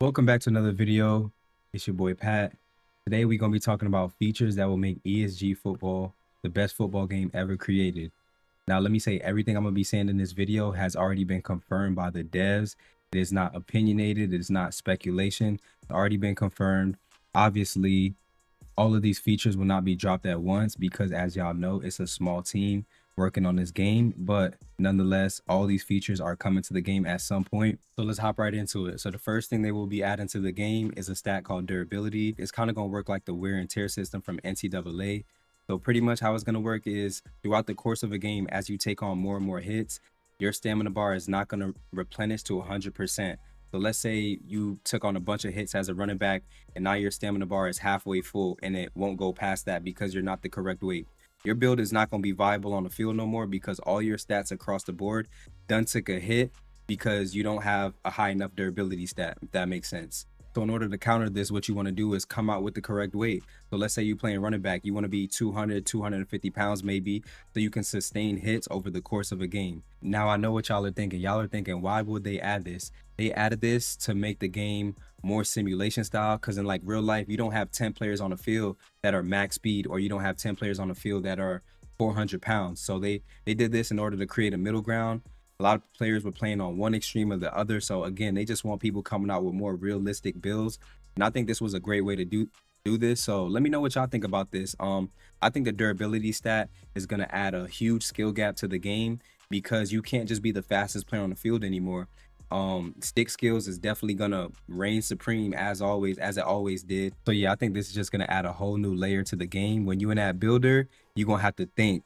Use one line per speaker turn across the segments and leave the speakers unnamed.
Welcome back to another video. It's your boy Pat. Today we're going to be talking about features that will make ESG football the best football game ever created. Now, let me say everything I'm going to be saying in this video has already been confirmed by the devs. It is not opinionated. It is not speculation. It's already been confirmed. Obviously, all of these features will not be dropped at once because, as y'all know, it's a small team working on this game, but nonetheless, all these features are coming to the game at some point. So let's hop right into it. So the first thing they will be adding to the game is a stat called durability. It's kind of going to work like the wear and tear system from NCAA. So pretty much how it's going to work is throughout the course of a game, as you take on more and more hits, your stamina bar is not going to replenish to 100%. So let's say you took on a bunch of hits as a running back and now your stamina bar is halfway full and it won't go past that because you're not the correct weight. Your build is not going to be viable on the field no more because all your stats across the board done took a hit because you don't have a high enough durability stat, if that makes sense. So in order to counter this, what you want to do is come out with the correct weight. So let's say you're playing running back, you want to be 200, 250 pounds maybe, so you can sustain hits over the course of a game. Now I know what y'all are thinking. Y'all are thinking, why would they add this? They added this to make the game more simulation style, because in like real life, you don't have 10 players on the field that are max speed, or you don't have 10 players on the field that are 400 pounds. So they did this in order to create a middle ground. A lot of players were playing on one extreme or the other. So again, they just want people coming out with more realistic builds. And I think this was a great way to do this. So let me know what y'all think about this. I think the durability stat is going to add a huge skill gap to the game because you can't just be the fastest player on the field anymore. Stick skills is definitely gonna reign supreme as always, as it always did. So yeah, I think this is just gonna add a whole new layer to the game. When you in that builder, you're gonna have to think,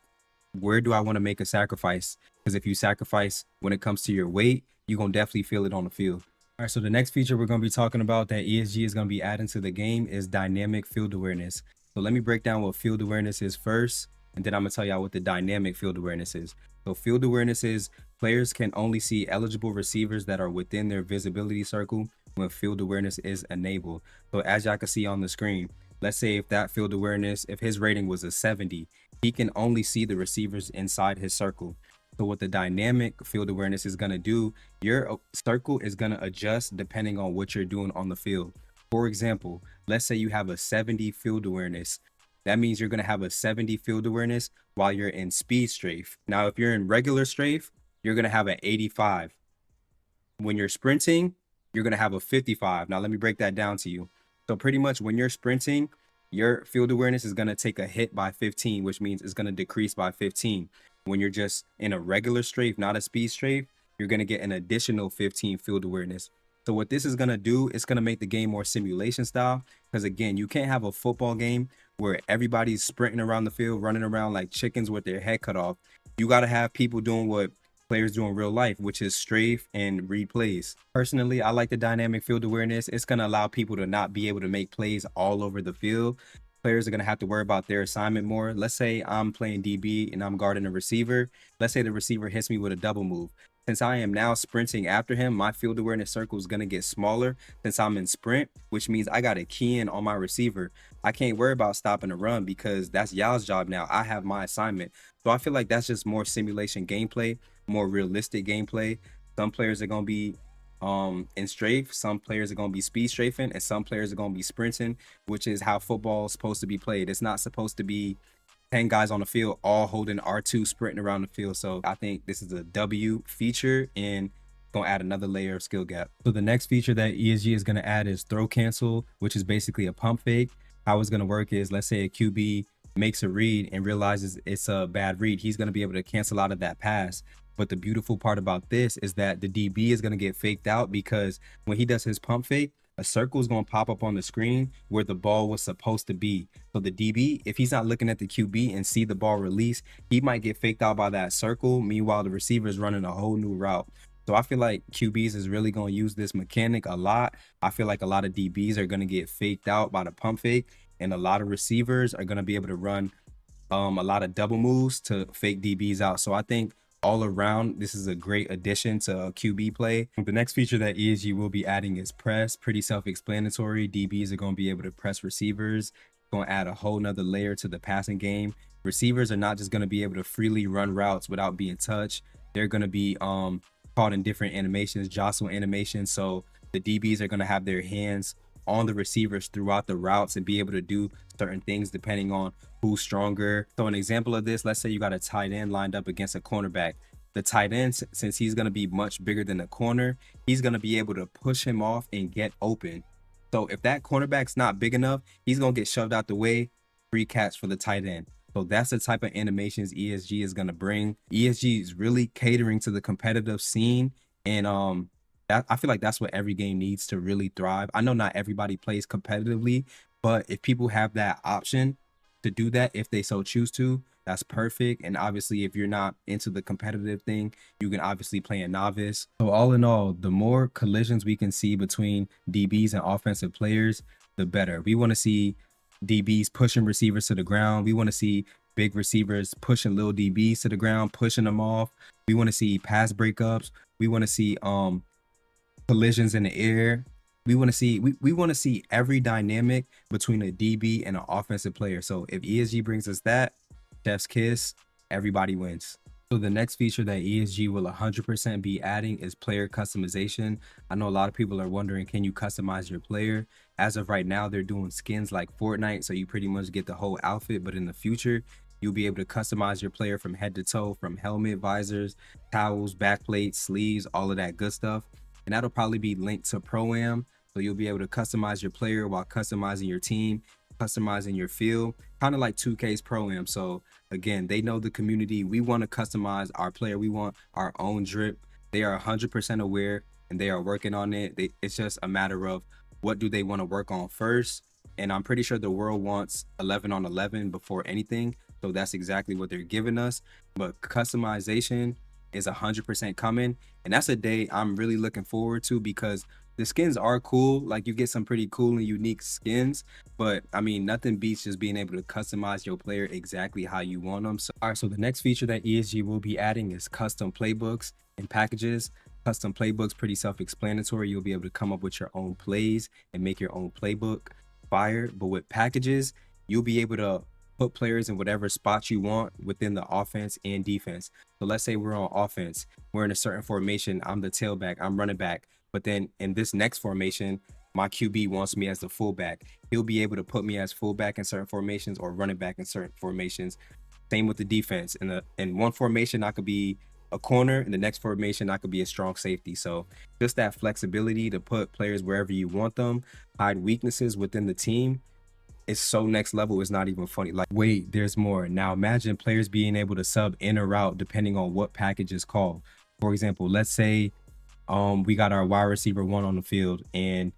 where do I want to make a sacrifice? Because if you sacrifice when it comes to your weight, you're gonna definitely feel it on the field. All right, so the next feature we're gonna be talking about that ESG is gonna be adding to the game is dynamic field awareness. So let me break down what field awareness is first, and then I'm gonna tell y'all what the dynamic field awareness is. So field awareness is players can only see eligible receivers that are within their visibility circle when field awareness is enabled. So as y'all can see on the screen, let's say if that field awareness, if his rating was a 70, he can only see the receivers inside his circle. So what the dynamic field awareness is going to do, your circle is going to adjust depending on what you're doing on the field. For example, let's say you have a 70 field awareness. That means you're going to have a 70 field awareness while you're in speed strafe. Now, if you're in regular strafe, you're going to have an 85. When you're sprinting, you're going to have a 55. Now, let me break that down to you. So pretty much when you're sprinting, your field awareness is going to take a hit by 15, which means it's going to decrease by 15. When you're just in a regular strafe, not a speed strafe, you're going to get an additional 15 field awareness. So what this is going to do, it's going to make the game more simulation style. Because again, you can't have a football game where everybody's sprinting around the field, running around like chickens with their head cut off. You got to have people doing what players do in real life, which is strafe and read plays. Personally, I like the dynamic field awareness. It's going to allow people to not be able to make plays all over the field. Players are going to have to worry about their assignment more. Let's say I'm playing DB and I'm guarding a receiver. Let's say the receiver hits me with a double move. Since I am now sprinting after him, my field awareness circle is going to get smaller since I'm in sprint, which means I got to key in on my receiver. I can't worry about stopping the run because that's y'all's job now. I have my assignment. So I feel like that's just more simulation gameplay, more realistic gameplay. Some players are going to be in strafe, some players are going to be speed strafing, and some players are going to be sprinting, which is how football is supposed to be played. It's not supposed to be 10 guys on the field all holding R2 sprinting around the field. So I think this is a W feature and gonna add another layer of skill gap. So the next feature that ESG is gonna add is throw cancel, which is basically a pump fake. How it's gonna work is, let's say a QB makes a read and realizes it's a bad read, he's gonna be able to cancel out of that pass. But the beautiful part about this is that the DB is gonna get faked out because when he does his pump fake, a circle is going to pop up on the screen where the ball was supposed to be. So the DB, if he's not looking at the QB and see the ball release, he might get faked out by that circle. Meanwhile, the receiver is running a whole new route. So I feel like QBs is really going to use this mechanic a lot. I feel like a lot of DBs are going to get faked out by the pump fake, and a lot of receivers are going to be able to run a lot of double moves to fake DBs out. So I think all around, this is a great addition to QB play. The next feature that ESG will be adding is press. Pretty self-explanatory. DBs are going to be able to press receivers. Going to add a whole nother layer to the passing game. Receivers are not just going to be able to freely run routes without being touched. They're going to be caught in different animations, jostle animations. So The DBs are going to have their hands on the receivers throughout the routes and be able to do certain things depending on who's stronger. So an example of this, let's say you got a tight end lined up against a cornerback. The tight end, since he's going to be much bigger than the corner, he's going to be able to push him off and get open. So if that cornerback's not big enough, he's going to get shoved out the way, free catch for the tight end. So that's the type of animations ESG is going to bring. ESG is really catering to the competitive scene, and I feel like that's what every game needs to really thrive. I know not everybody plays competitively, but if people have that option to do that, if they so choose to, that's perfect. And obviously, if you're not into the competitive thing, you can obviously play a novice. So all in all, the more collisions we can see between DBs and offensive players, the better. We want to see DBs pushing receivers to the ground. We want to see big receivers pushing little DBs to the ground, pushing them off. We want to see pass breakups. We want to see collisions in the air. We want to see we want to see every dynamic between a DB and an offensive player. So if ESG brings us that, chef's kiss, everybody wins. So the next feature that ESG will 100% be adding is player customization. I know a lot of people are wondering, can you customize your player? As of right now, they're doing skins like Fortnite, so you pretty much get the whole outfit, but in the future, you'll be able to customize your player from head to toe, from helmet, visors, towels, backplates, sleeves, all of that good stuff. And that'll probably be linked to Pro-Am, so you'll be able to customize your player while customizing your team, customizing your field, kind of like 2K's Pro-Am. So again, they know the community. We want to customize our player. We want our own drip. They are 100% aware and they are working on it. It's just a matter of what do they want to work on first. And I'm pretty sure the world wants 11 on 11 before anything. So that's exactly what they're giving us. But customization is 100% coming. And that's a day I'm really looking forward to, because the skins are cool. Like, you get some pretty cool and unique skins, but I mean, nothing beats just being able to customize your player exactly how you want them. So, all right, so the next feature that ESG will be adding is custom playbooks and packages. Custom playbooks, pretty self-explanatory. You'll be able to come up with your own plays and make your own playbook. Fire. But with packages, you'll be able to put players in whatever spot you want within the offense and defense. So let's say we're on offense, we're in a certain formation, I'm the tailback, I'm running back, but then in this next formation, my QB wants me as the fullback. He'll be able to put me as fullback in certain formations or running back in certain formations. Same with the defense. In one formation, I could be a corner. In the next formation, I could be a strong safety. So just that flexibility to put players wherever you want them, hide weaknesses within the team, is so next level. It's not even funny. Like, wait, there's more. Now imagine players being able to sub in or out depending on what package is called. For example, let's say we got our wide receiver 1 on the field, and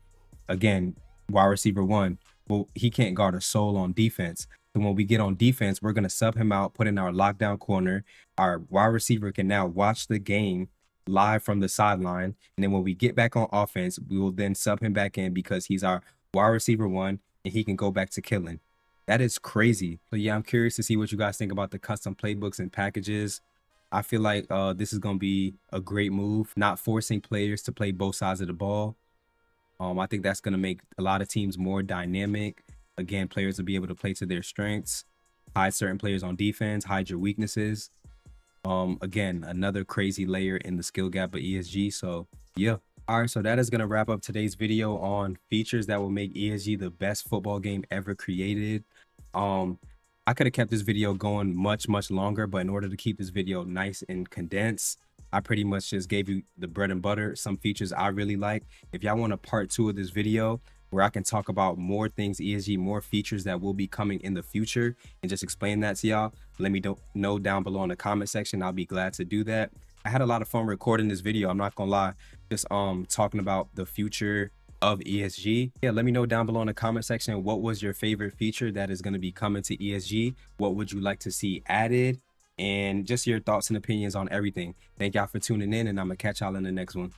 again, wide receiver 1, well, he can't guard a soul on defense. So when we get on defense, we're going to sub him out, put in our lockdown corner. Our wide receiver can now watch the game live from the sideline, and then when we get back on offense, we will then sub him back in because he's our wide receiver 1 and he can go back to killing. That is crazy. So yeah, I'm curious to see what you guys think about the custom playbooks and packages. I feel like this is going to be a great move, not forcing players to play both sides of the ball. I think that's going to make a lot of teams more dynamic. Again, players will be able to play to their strengths, hide certain players on defense, hide your weaknesses. Again, another crazy layer in the skill gap of ESG. So yeah. All right, so that is going to wrap up today's video on features that will make ESG the best football game ever created. I could have kept this video going much longer, but in order to keep this video nice and condensed, I pretty much just gave you the bread and butter, some features I really like. If y'all want a part 2 of this video where I can talk about more things ESG, more features that will be coming in the future, and just explain that to y'all, let me know down below in the comment section. I'll be glad to do that. I had a lot of fun recording this video, I'm not gonna lie, just talking about the future of ESG. Yeah, let me know down below in the comment section, what was your favorite feature that is going to be coming to ESG? What would you like to see added? And just your thoughts and opinions on everything. Thank y'all for tuning in, and I'm gonna catch y'all in the next one.